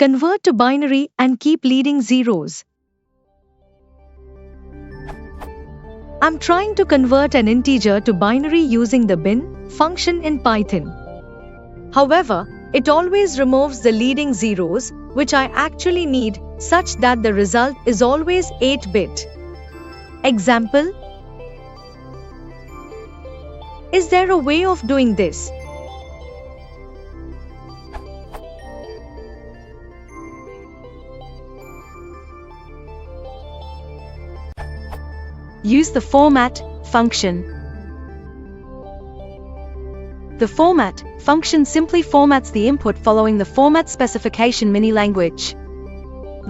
Convert to binary and keep leading zeros. I'm trying to convert an integer to binary using the bin function in Python. However, it always removes the leading zeros, which I actually need, such that the result is always 8-bit. Example: is there a way of doing this? Use the format function. The format function simply formats the input following the format specification Minnie language.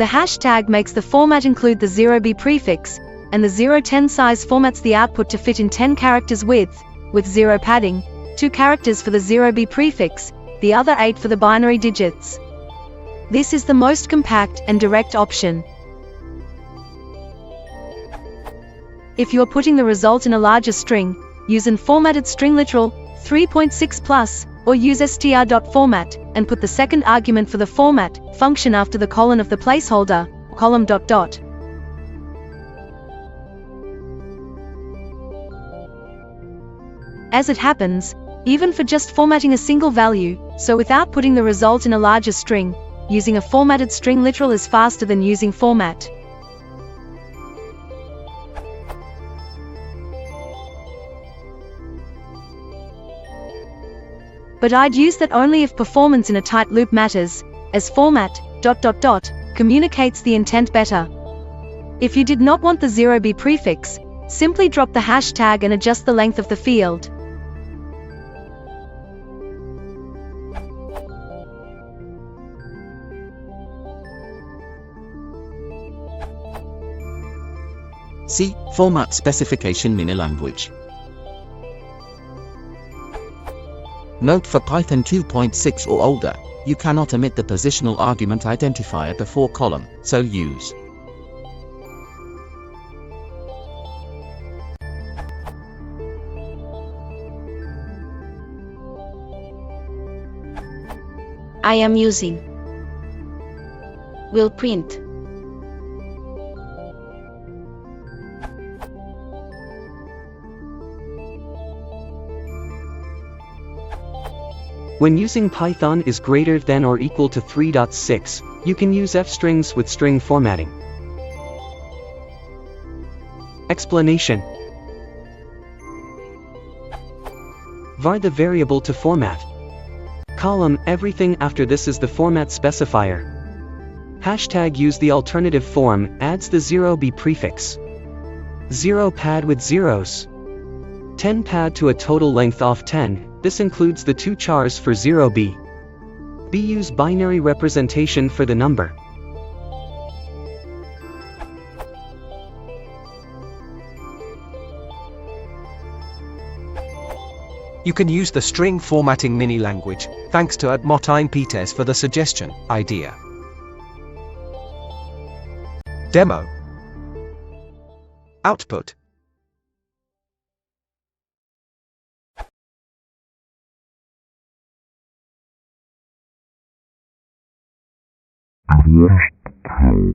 The hashtag makes the format include the 0b prefix, and the 010 size formats the output to fit in 10 characters width, with 0 padding, 2 characters for the 0b prefix, the other 8 for the binary digits. This is the most compact and direct option. If you are putting the result in a larger string, use an formatted string literal 3.6+, or use str.format, and put the second argument for the format function after the colon of the placeholder, column ... As it happens, even for just formatting a single value, so without putting the result in a larger string, using a formatted string literal is faster than using format. But I'd use that only if performance in a tight loop matters, as format ... communicates the intent better. If you did not want the 0b prefix, simply drop the hashtag and adjust the length of the field. See format specification Minnie language. Note: for Python 2.6 or older, you cannot omit the positional argument identifier before column, so use I am using will print. When using Python is greater than or equal to 3.6, you can use f-strings with string formatting. Explanation: var the variable to format. Column everything after this is the format specifier. Hashtag use the alternative form adds the 0b prefix. 0 pad with zeros. 10 pad to a total length of 10. This includes the 2 chars for 0b. B use binary representation for the number. You can use the string formatting Minnie language, thanks to @Moteinpites for the suggestion, idea. Demo. Output. Worst how